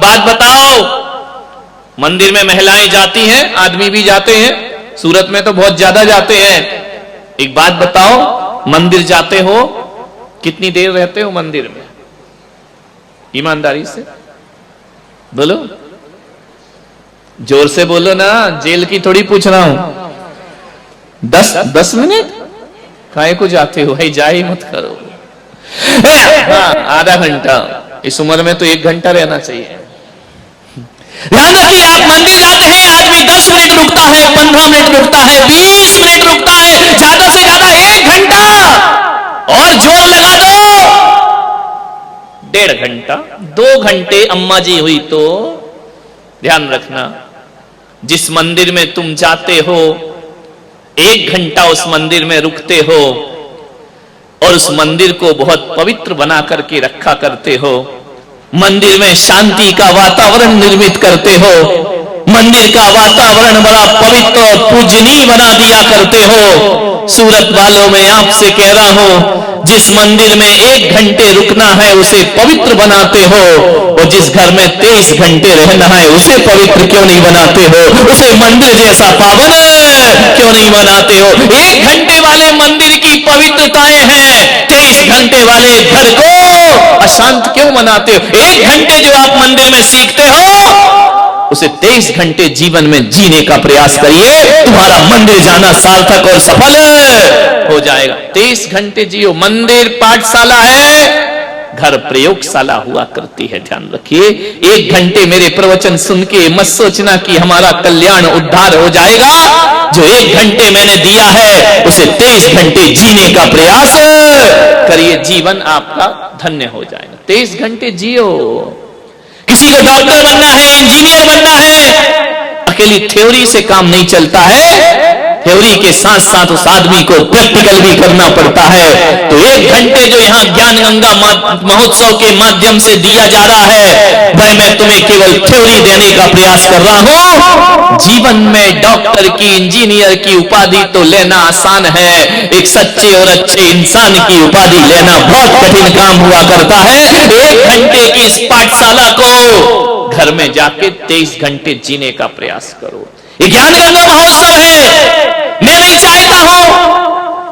बात बताओ, मंदिर में महिलाएं जाती हैं, आदमी भी जाते हैं, सूरत में तो बहुत ज्यादा जाते हैं। एक बात बताओ, मंदिर जाते हो, कितनी देर रहते हो मंदिर में? ईमानदारी से बोलो, जोर से बोलो ना, जेल की थोड़ी पूछ रहा हूं। 10 मिनट काहे को जाते हो? है जाए मत करो। हाँ, आधा घंटा, इस उम्र में तो 1 घंटा रहना चाहिए। ध्यान रखिए, आप मंदिर जाते हैं, आदमी 10 मिनट रुकता है, 15 मिनट रुकता है, 20 मिनट रुकता है, ज्यादा से ज्यादा 1 घंटा, और जोर लगा दो 1.5 घंटा, 2 घंटे अम्मा जी हुई तो। ध्यान रखना, जिस मंदिर में तुम जाते हो 1 घंटा उस मंदिर में रुकते हो और उस मंदिर को बहुत पवित्र बना करके रखा करते हो, मंदिर में शांति का वातावरण निर्मित करते हो, मंदिर का वातावरण बड़ा पवित्र और पूजनीय बना दिया करते हो। सूरत वालों में आपसे कह रहा हूं, जिस मंदिर में 1 घंटे रुकना है उसे पवित्र बनाते हो, और जिस घर में 23 घंटे रहना है उसे पवित्र क्यों नहीं बनाते हो? उसे मंदिर जैसा पावन क्यों नहीं बनाते हो? 1 घंटे वाले मंदिर की पवित्रताएं हैं, 23 घंटे वाले घर को अशांत क्यों बनाते हो? 1 घंटे जो आप मंदिर में सीखते हो उसे 23 घंटे जीवन में जीने का प्रयास करिए, तुम्हारा मंदिर जाना सार्थक और सफल हो जाएगा। 23 घंटे जियो। मंदिर पाठशाला है, घर प्रयोगशाला हुआ करती है। ध्यान रखिए, 1 घंटे मेरे प्रवचन सुन के मत सोचना कि हमारा कल्याण उद्धार हो जाएगा। जो 1 घंटे मैंने दिया है उसे 23 घंटे जीने का प्रयास करिए, जीवन आपका धन्य हो जाएगा। 23 घंटे जियो। किसी को डॉक्टर बनना है, इंजीनियर बनना है, अकेली थ्योरी से काम नहीं चलता है, थ्योरी के साथ साथ उस आदमी को प्रैक्टिकल भी करना पड़ता है। तो 1 घंटे जो यहाँ ज्ञान गंगा महोत्सव के माध्यम से दिया जा रहा है, वह मैं तुम्हें केवल थ्योरी देने का प्रयास कर रहा हूं। जीवन में डॉक्टर की, इंजीनियर की उपाधि तो लेना आसान है, एक सच्चे और अच्छे इंसान की उपाधि लेना बहुत कठिन काम हुआ करता है। 1 घंटे की इस पाठशाला को घर में जाके 23 घंटे जीने का प्रयास करो। ये ज्ञान गंगा महोत्सव है, मैं नहीं चाहता हूं,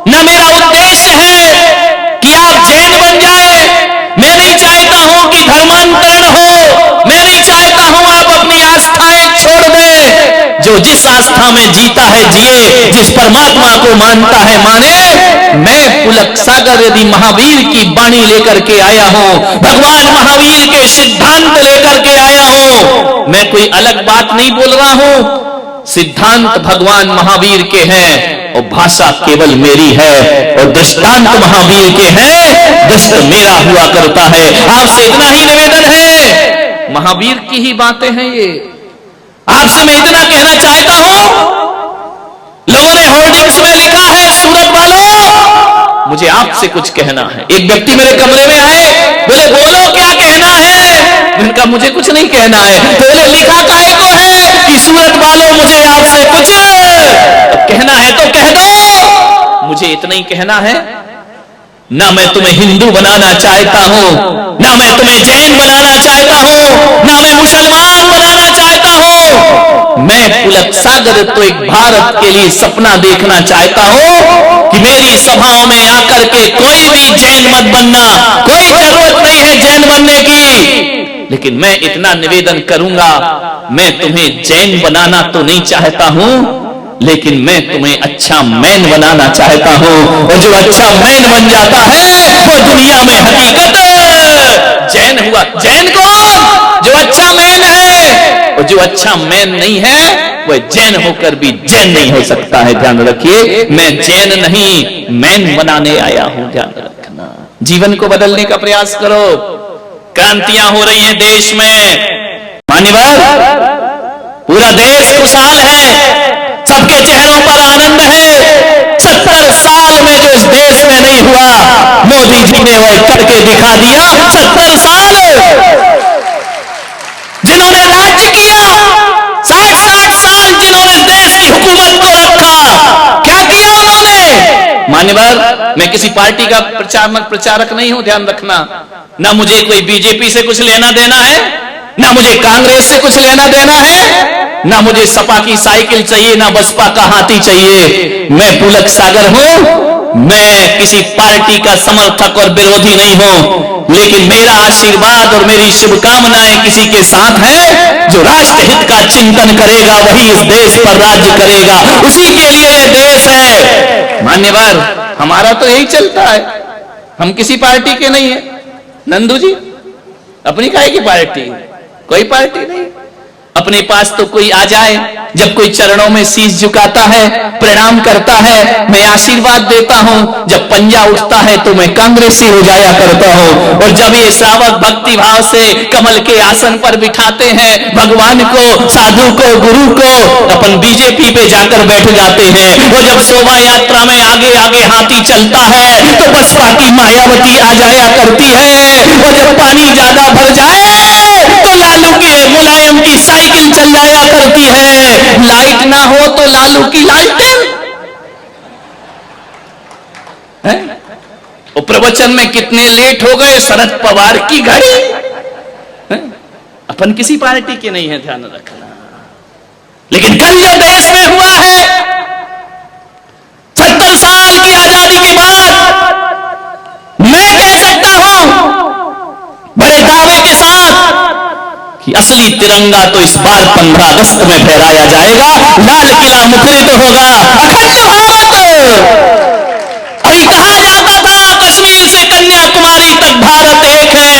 न मेरा उद्देश्य है कि आप जैन बन जाए, मैं नहीं चाहता हूं कि धर्मांतरण हो, मैं नहीं चाहता हूं आप अपनी आस्थाएं छोड़ दें। जो जिस आस्था में जीता है जिए, जिस परमात्मा को मानता है माने। मैं पुलक सागर यदि महावीर की वाणी लेकर के आया हूं, भगवान महावीर के सिद्धांत लेकर के आया हूं, मैं कोई अलग बात नहीं बोल रहा हूं। सिद्धांत भगवान महावीर के हैं और भाषा केवल मेरी है, और दृष्टांत महावीर के हैं, दृष्ट मेरा हुआ करता है। आपसे इतना ही निवेदन है, महावीर की ही बातें हैं ये। आपसे मैं इतना कहना चाहता हूं, लोगों ने होर्डिंग्स में लिखा है सूरत वालों, मुझे आपसे कुछ कहना है। एक व्यक्ति मेरे कमरे में आए, बोले बोलो क्या कहना है? उनका मुझे कुछ नहीं कहना है। बोले लिखा काहे को है कि सूरत वालों मुझे आपसे कुछ कहना है तो कह दो। मुझे इतना ही कहना है, ना मैं तुम्हें हिंदू बनाना चाहता हूं, ना मैं तुम्हें जैन बनाना चाहता हूं, ना मैं मुसलमान बनाना चाहता हूं। मैं पुलक सागर तो एक भारत के लिए सपना देखना चाहता हूं कि मेरी सभाओं में आकर के कोई भी जैन मत बनना, कोई जरूरत नहीं है जैन बनने की। लेकिन मैं इतना निवेदन करूंगा, मैं तुम्हें जैन बनाना तो नहीं चाहता हूं, लेकिन मैं तुम्हें अच्छा मैन बनाना चाहता हूं। और जो अच्छा मैन बन जाता है वो दुनिया में हकीकत जैन हुआ। जैन कौन? जो अच्छा मैन है। और जो अच्छा मैन नहीं है वह जैन होकर भी जैन नहीं हो सकता है। ध्यान रखिए, मैं जैन नहीं मैन बनाने आया हूं। ध्यान रखना, जीवन को बदलने का प्रयास करो। क्रांतियां हो रही हैं देश में, मान्यवर, पूरा देश खुशहाल है, सबके चेहरों पर आनंद है। 70 साल में जो इस देश में नहीं हुआ, मोदी जी ने वह करके दिखा दिया। 70 साल जिन्होंने राज्य किया, 60 साल जिन्होंने देश की हुकूमत को रखा, क्या किया उन्होंने? मान्यवर, मैं किसी पार्टी का प्रचारक नहीं हूं, ध्यान रखना। ना मुझे कोई बीजेपी से कुछ लेना देना है, ना मुझे कांग्रेस से कुछ लेना देना है, ना मुझे सपा की साइकिल चाहिए, ना बसपा का हाथी चाहिए। मैं पुलक सागर हूं, मैं किसी पार्टी का समर्थक और विरोधी नहीं हूं, लेकिन मेरा आशीर्वाद और मेरी शुभकामनाएं किसी के साथ है जो राष्ट्र हित का चिंतन करेगा, वही इस देश पर राज्य करेगा, उसी के लिए यह देश है। मान्यवर, हमारा तो यही चलता है, हम किसी पार्टी के नहीं है। नंदू जी, अपनी काहे की पार्टी? कोई पार्टी नहीं। अपने पास तो कोई आ जाए, जब कोई चरणों में शीश झुकाता है, प्रणाम करता है, मैं आशीर्वाद देता हूं। जब पंजा उठता है तो मैं कांग्रेसी हो जाया करता हूं। और जब ये श्रावक भक्ति भाव से कमल के आसन पर बिठाते हैं भगवान को, साधु को, गुरु को, अपन बीजेपी पे जाकर बैठ जाते हैं। और जब शोभा यात्रा में आगे आगे हाथी चलता है तो बसपा की मायावती आ जाया करती है। और जब पानी ज्यादा भर जाए तो लालू के मुलायम की साइकिल चल जाया करती है। लाइट ना हो तो लालू की लालटेन है। और प्रवचन में कितने लेट हो गए, शरद पवार की घड़ी है? अपन किसी पार्टी के नहीं है, ध्यान रखना। लेकिन कल जो देश में हुआ है, 70 साल की आजादी के बाद मैं कह सकता हूं बड़े दावे के साथ कि असली तिरंगा तो इस बार 15 अगस्त में फहराया जाएगा। लाल किला मुखरित होगा, अखंड भारत। अभी कहा जाता था कश्मीर से कन्याकुमारी तक भारत एक है,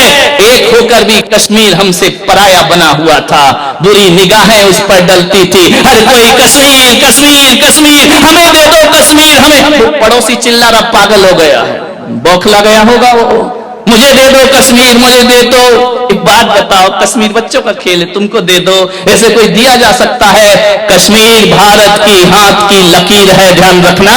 एक होकर भी कश्मीर हमसे पराया बना हुआ था। बुरी निगाहें उस पर डलती थी, हर कोई कश्मीर कश्मीर कश्मीर, हमें दे दो कश्मीर हमें। तो पड़ोसी चिल्ला रहा, पागल हो गया है, बौखला गया होगा वो, मुझे दे दो कश्मीर, मुझे दे दो। एक बात बताओ, कश्मीर बच्चों का खेल है, तुमको दे दो, ऐसे कोई दिया जा सकता है? कश्मीर भारत की हाथ की लकीर है, ध्यान रखना।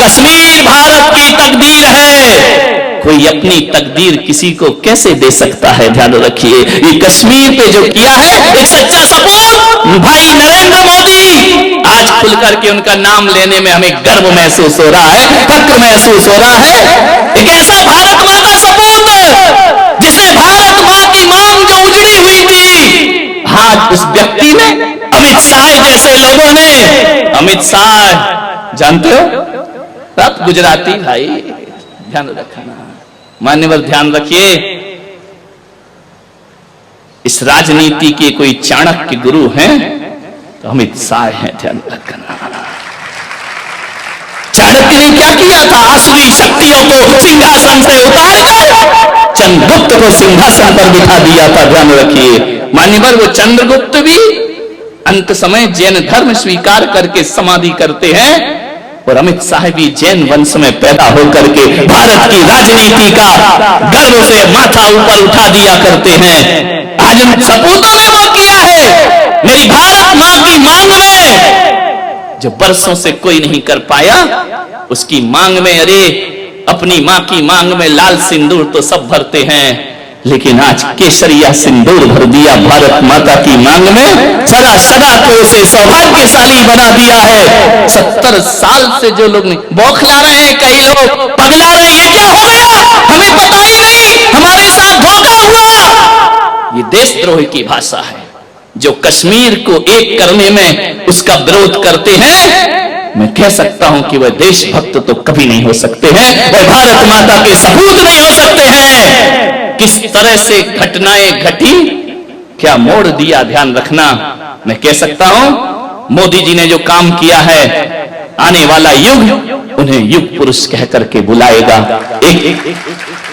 कश्मीर भारत की तकदीर है। कोई अपनी तकदीर किसी को कैसे दे सकता है? ध्यान रखिए, ये कश्मीर पे जो किया है एक सच्चा सपूत भाई नरेंद्र मोदी। आज खुल करके उनका नाम लेने में हमें गर्व महसूस हो रहा है, फक्र महसूस हो रहा है। एक ऐसा भारत माँ का सपूत जिसे भारत माँ की मांग जो उजड़ी हुई थी, आज उस व्यक्ति ने, अमित शाह जैसे लोगों ने, अमित शाह जानते हो आप गुजराती भाई, ध्यान रखना। मान्यवर ध्यान रखिए, इस राजनीति के कोई चाणक्य गुरु हैं तो अमित शाह हैं, ध्यान रखना। चाणक्य ने क्या किया था? आसुरी शक्तियों को सिंहासन से उतार कर चंद्रगुप्त को सिंहासन पर बिठा दिया था, ध्यान रखिए। मान्यवर वो चंद्रगुप्त भी अंत समय जैन धर्म स्वीकार करके समाधि करते हैं, और अमित शाह भी जैन वंश में पैदा होकर के भारत की राजनीति का गर्व से माथा ऊपर उठा दिया करते हैं। आज उन सपूतों ने वो किया है, मेरी भारत मां की मांग में जो बरसों से कोई नहीं कर पाया, उसकी मांग में, अरे अपनी मां की मांग में लाल सिंदूर तो सब भरते हैं, लेकिन आज केसरिया सिंदूर भर दिया भारत माता की मांग में, सदा सदा को उसे सौभाग्यशाली बना दिया है। 70 साल से जो लोग बौखला रहे हैं, कई लोग पगला रहे हैं, ये क्या हो गया, हमें पता ही नहीं, हमारे साथ धोखा हुआ। ये देशद्रोह की भाषा है। जो कश्मीर को एक करने में उसका विरोध करते हैं, मैं कह सकता हूं कि वह देशभक्त तो कभी नहीं हो सकते हैं, वह भारत माता के सपूत नहीं हो सकते हैं। किस तरह से घटनाएं घटी, क्या मोड़ दिया, ध्यान रखना। मैं कह सकता हूं मोदी जी ने जो काम किया है, आने वाला युग उन्हें युग पुरुष कह करके बुलाएगा, एक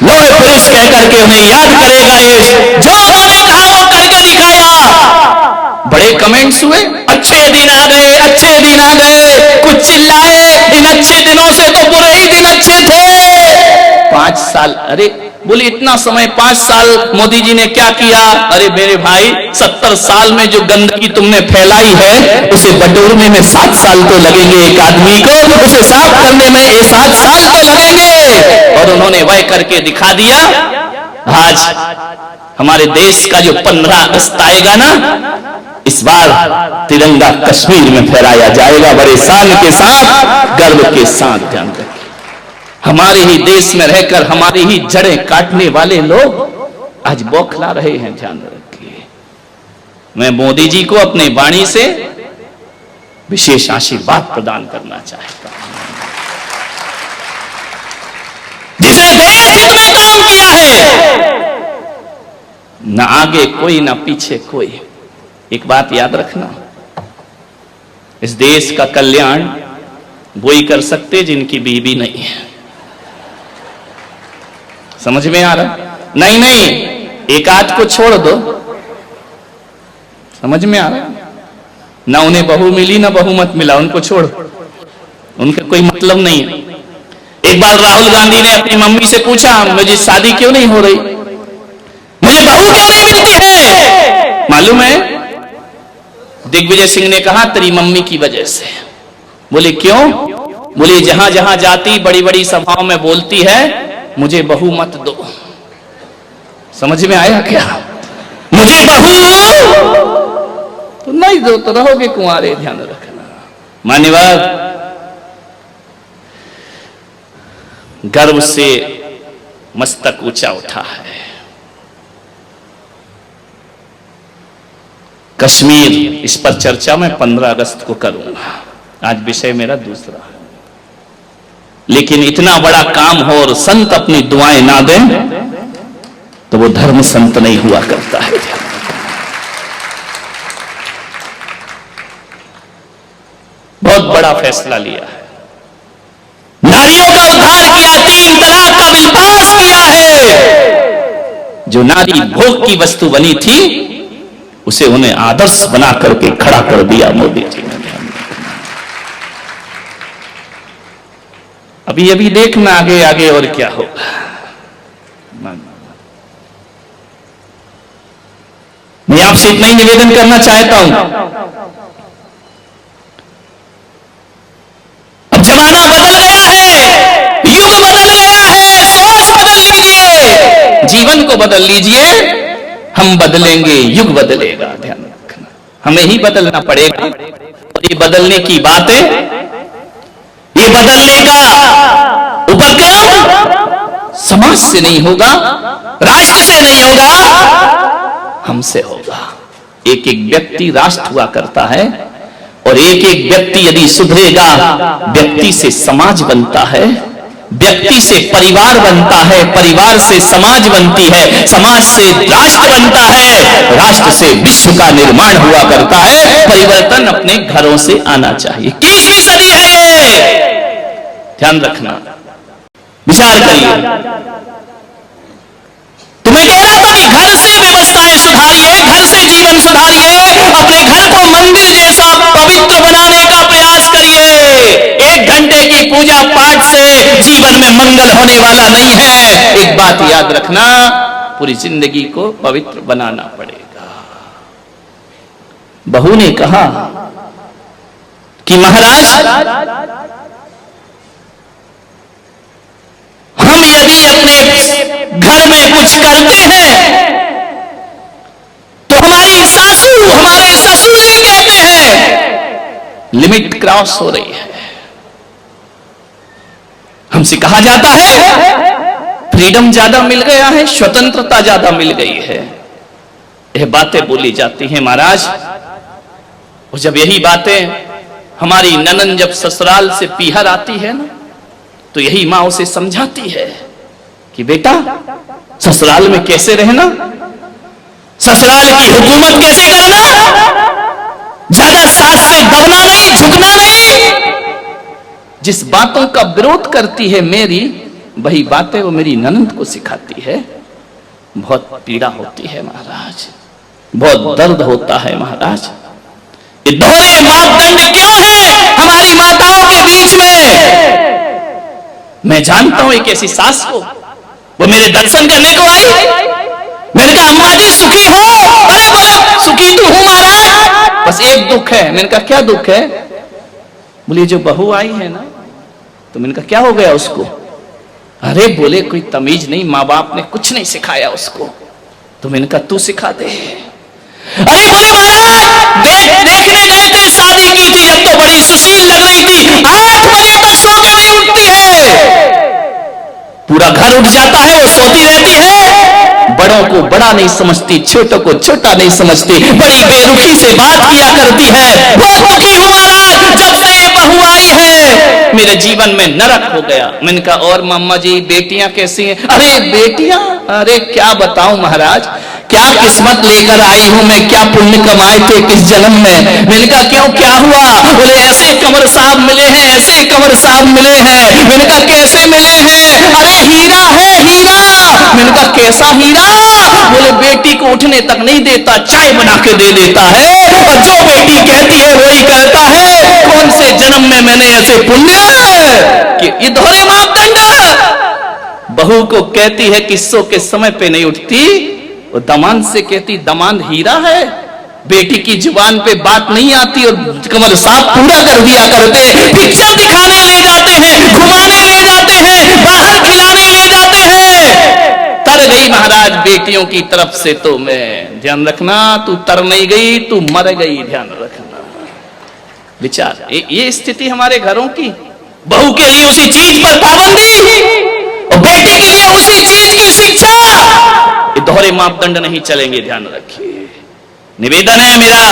लौह पुरुष कह करके उन्हें याद करेगा। ये जो उन्होंने कहा वो करके दिखाया। बड़े कमेंट्स हुए, अच्छे दिन आ गए, अच्छे दिन आ गए, कुछ चिल्लाए, इन अच्छे दिनों से तो बुरे ही दिन अच्छे थे। 5 साल, अरे बोले इतना समय, 5 साल मोदी जी ने क्या किया? अरे मेरे भाई, 70 साल में जो गंदगी तुमने फैलाई है, उसे बटोरने में 7 साल तो लगेंगे एक आदमी को, उसे साफ करने में 7 साल तो लगेंगे। और उन्होंने वह करके दिखा दिया। आज हमारे देश का जो 15 अगस्त आएगा ना, इस बार तिरंगा कश्मीर में फहराया जाएगा, बड़े शान के साथ, गर्व के साथ। ध्यान रखिए, हमारे ही देश में रहकर हमारी ही जड़ें काटने वाले लोग आज बौखला रहे हैं, ध्यान रखिए। मैं मोदी जी को अपने वाणी से विशेष आशीर्वाद प्रदान करना चाहता हूं। जिसने देश हित में काम किया है, ना आगे कोई ना पीछे कोई। एक बात याद रखना, इस देश का कल्याण वही कर सकते जिनकी बीवी नहीं है। समझ में आ रहा? नहीं नहीं, एक आध को छोड़ दो। समझ में आ रहा? ना उन्हें बहू मिली ना बहुमत मिला, उनको छोड़, उनका कोई मतलब नहीं है। एक बार राहुल गांधी ने अपनी मम्मी से पूछा, मुझे शादी क्यों नहीं हो रही, मुझे बहू क्यों नहीं मिलती है? मालूम है, दिग्विजय सिंह ने कहा तेरी मम्मी की वजह से। बोले क्यों? बोले जहां जहां जाती बड़ी बड़ी सभाओं में बोलती है मुझे बहू मत दो। समझ में आया क्या? मुझे बहू तो नहीं दो तो रहोगे कुंवारे, ध्यान रखना। मान्यवर, गर्व से मस्तक ऊंचा उठा है। कश्मीर, इस पर चर्चा मैं 15 अगस्त को करूंगा। आज विषय मेरा दूसरा है। लेकिन इतना बड़ा काम हो और संत अपनी दुआएं ना दें तो वो धर्म संत नहीं हुआ करता है। बहुत बड़ा फैसला लिया है, नारियों का उद्धार किया, 3 तलाक का विश्वास किया है। जो नारी भोग की वस्तु बनी थी उसे उन्हें आदर्श बना करके खड़ा कर दिया मोदी जी ने। अभी अभी देखना आगे आगे और क्या होगा। मैं आपसे इतना ही निवेदन करना चाहता हूं, अब जमाना बदल गया है, युग बदल गया है, सोच बदल लीजिए, जीवन को बदल लीजिए। हम बदलेंगे, युग बदलेगा। ध्यान रखना, हमें ही बदलना पड़ेगा। और ये बदलने की बातें, ये बदलने का उपक्रम समाज से नहीं होगा, राष्ट्र से नहीं होगा, हमसे होगा। एक एक व्यक्ति राष्ट्र हुआ करता है और एक एक व्यक्ति यदि सुधरेगा, व्यक्ति से समाज बनता है, व्यक्ति से परिवार बनता है, परिवार से समाज बनती है, समाज से राष्ट्र बनता है, राष्ट्र से विश्व का निर्माण हुआ करता है। परिवर्तन अपने घरों से आना चाहिए। 21वीं सदी है ये, ध्यान रखना, विचार करिए। तुम्हें कह रहा था कि घर से व्यवस्थाएं सुधारिए, घर से जीवन सुधारिए, अपने घर को मंदिर जैसा पवित्र बनाने का प्रयास करिए। 1 घंटे की पूजा पाठ से जीवन में मंगल होने वाला नहीं है। एक बात याद रखना, पूरी जिंदगी को पवित्र बनाना पड़ेगा। बहू ने कहा कि महाराज, हम यदि अपने घर में कुछ करते हैं तो हमारी सासू, हमारे ससुर ये कहते हैं लिमिट क्रॉस हो रही है। हमसे कहा जाता है फ्रीडम ज्यादा मिल गया है, स्वतंत्रता ज्यादा मिल गई है। यह बातें बोली जाती हैं महाराज। और जब यही बातें हमारी ननन जब ससुराल से पीहर आती है ना, तो यही मां उसे समझाती है कि बेटा ससुराल में कैसे रहना, ससुराल की हुकूमत कैसे करना, ज्यादा सास से दबना नहीं, झुकना नहीं। जिस बातों का विरोध करती है मेरी, वही बातें वो मेरी ननंद को सिखाती है। बहुत पीड़ा होती है महाराज, बहुत दर्द होता है महाराज। ये दोहरे मापदंड क्यों है हमारी माताओं के बीच में? मैं जानता हूं एक ऐसी सास को, वो मेरे दर्शन करने को आई। मैंने कहा अम्मा जी सुखी हो? अरे बोले सुखी तो हूं महाराज, बस एक दुख है। मैंने कहा क्या दुख है? बोले जो बहू आई है ना। तो मैंने कहा क्या हो गया उसको? अरे बोले कोई तमीज नहीं, माँ बाप ने कुछ नहीं सिखाया उसको। तो मैंने कहा तू सिखा दे। अरे बोले महाराज देखने गए थे, शादी की थी, जब तो बड़ी सुशील लग रही थी, 8 बजे तक सो के नहीं उठती है। पूरा घर उठ जाता है, वो सोती रहती है, बड़ों को बड़ा नहीं समझती, छोटों को छोटा नहीं समझती, बड़ी बेरुखी से बात किया करती है। बहुत दुखी हूं महाराज, जब से ये बहू आई है मेरे जीवन में नरक हो गया। मैंने कहा और मम्मा जी बेटियां कैसी हैं? अरे बेटियां, अरे क्या बताऊं महाराज, क्या किस्मत लेकर आई हूं मैं, क्या पुण्य कमाए थे किस जन्म में। मैंने कहा क्यों, क्या हुआ? बोले ऐसे कंवर साहब मिले हैं, ऐसे कंवर साहब मिले हैं। मैंने कहा कैसे मिले हैं? अरे हीरा है हीरा। मैंने कहा कैसा हीरा? बोले बेटी को उठने तक नहीं देता, चाय बना के दे देता है, और जो बेटी कहती है वही करता है। कौन से जन्म में मैंने ऐसे पुण्य कि ये दोहरे मापदंड। बहू को कहती है किस्सों के समय पे नहीं उठती, वो दमाद से कहती दमाद हीरा है। बेटी की जुबान पे बात नहीं आती और कंवर साहब पूरा कर दिया करते। पिक्चर दिखाने ले जाते हैं, घुमाने ले जाते हैं, बाहर खिलाने ले जाते हैं। तर गई महाराज बेटियों की तरफ से, तो मैं ध्यान रखना, तू तर नहीं गई, तू मर गई, ध्यान रखना। विचार ये स्थिति हमारे घरों की। बहू के लिए उसी चीज पर पाबंदी और बेटी के लिए उसी चीज की शिक्षा। ये दोहरे मापदंड नहीं चलेंगे, ध्यान रखिए। निवेदन है मेरा,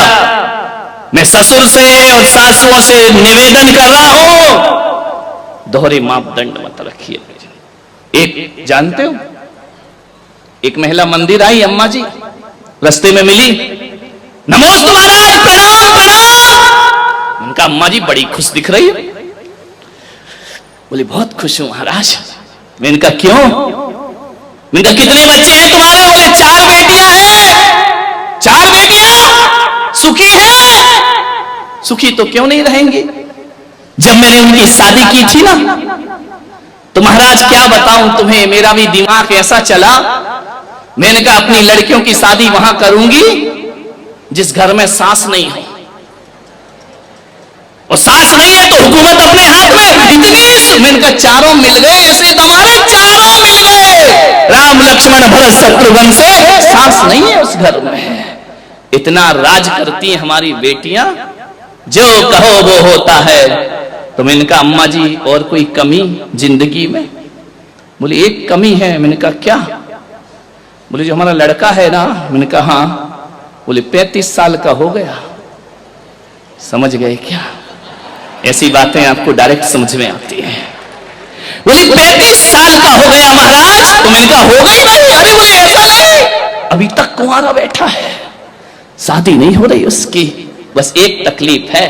मैं ससुर से और सासुओं से निवेदन कर रहा हूं, दोहरे मापदंड मत रखिए। एक जानते हो, एक महिला मंदिर आई, अम्मा जी रास्ते में मिली, नमोस्तु महाराज, प्रणाम प्रणाम। उनका अम्मा जी बड़ी खुश दिख रही है। बोली बहुत खुश हूं महाराज। मैंने कहा क्यों? मैंने कहा कितने बच्चे हैं तुम्हारे? बोले 4 बेटियां हैं। 4 बेटियां सुखी हैं? सुखी तो क्यों नहीं रहेंगी? जब मैंने उनकी शादी की थी ना, तो महाराज क्या बताऊं तुम्हें, मेरा भी दिमाग ऐसा चला। मैंने कहा अपनी लड़कियों की शादी वहां करूंगी जिस घर में सास नहीं हो, और सास नहीं है तो हुकूमत अपने हाथ में। इतनी मैंने कहा चारों मिल गए, ऐसे तो हमारे चारों मिल गए, राम लक्ष्मण भरत शत्रुघ्न से। सास नहीं है उस घर में। इतना राज करती हैं हमारी बेटियां, जो कहो वो होता है। तो मैंने कहा अम्मा जी और कोई कमी जिंदगी में? बोली एक कमी है। मैंने कहा क्या? बोले जो हमारा लड़का है ना। मैंने कहा हाँ। बोले 35 साल का हो गया। समझ गए क्या? ऐसी बातें आपको डायरेक्ट समझ में आती हैं। बोले 35 साल का हो गया महाराज। तो मैंने कहा हो गई भाई। अरे बोले ऐसा नहीं, अभी तक कुंवारा बैठा है, शादी नहीं हो रही उसकी, बस एक तकलीफ है।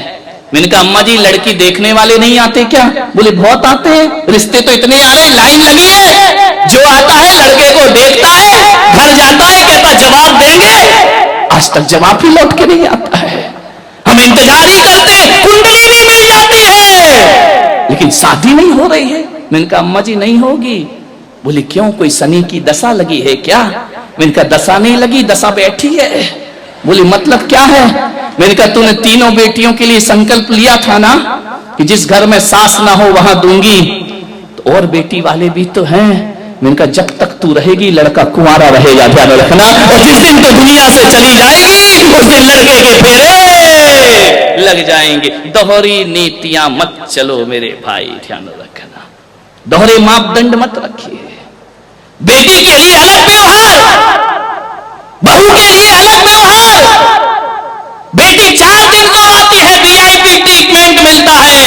मैंने कहा अम्मा जी लड़की देखने वाले नहीं आते क्या? बोले बहुत आते हैं, रिश्ते तो इतने आ रहे हैं, लाइन लगी है। जो आता है लड़के को देखता है, घर जाता है, कहता जवाब देंगे। आज तक जवाब ही लौट के नहीं आता है। हम इंतजार ही करते, कुंडली भी मिल जाती है, लेकिन शादी नहीं हो रही है। मैंने कहा अम्मा जी नहीं होगी। बोले क्यों, कोई शनि की दशा लगी है क्या? मैंने कहा दशा नहीं लगी, दशा बैठी है। बोली मतलब क्या है? मैंने कहा तूने तीनों बेटियों के लिए संकल्प लिया था ना कि जिस घर में सास ना हो वहां दूंगी, तो और बेटी वाले भी तो हैं। मैंने कहा जब तक तू रहेगी लड़का कुंवारा रहेगा, ध्यान रखना। और जिस दिन तो दुनिया से चली जाएगी उस दिन लड़के के फेरे लग जाएंगे। दोहरी नीतियां मत चलो मेरे भाई, ध्यान रखना। दोहरे मापदंड मत रखिए। बेटी के लिए अलग व्यवहार, बहू के लिए अलग व्यवहार। बेटी 4 दिन को आती है, वीआईपी ट्रीटमेंट मिलता है।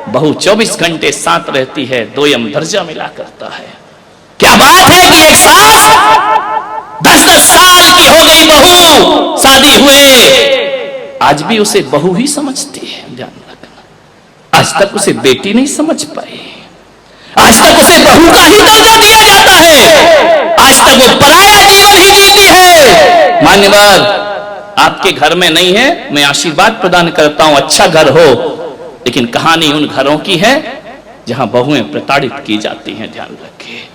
बहू 24 घंटे साथ रहती है, 2 दर्जा मिला करता है। क्या बात है कि एक सास 10-10 साल की हो गई बहू, शादी हुए आज भी उसे बहू ही समझती है, ध्यान रखना। आज तक उसे बेटी नहीं समझ पाई, आज तक उसे बहू का ही दर्जा दिया जाता है, आज तक वो पराया जीवन ही जीती है। मान्यवर आपके घर में नहीं है, मैं आशीर्वाद प्रदान करता हूं, अच्छा घर हो, लेकिन कहानी उन घरों की है जहां बहुएं प्रताड़ित की जाती हैं, ध्यान रखिए।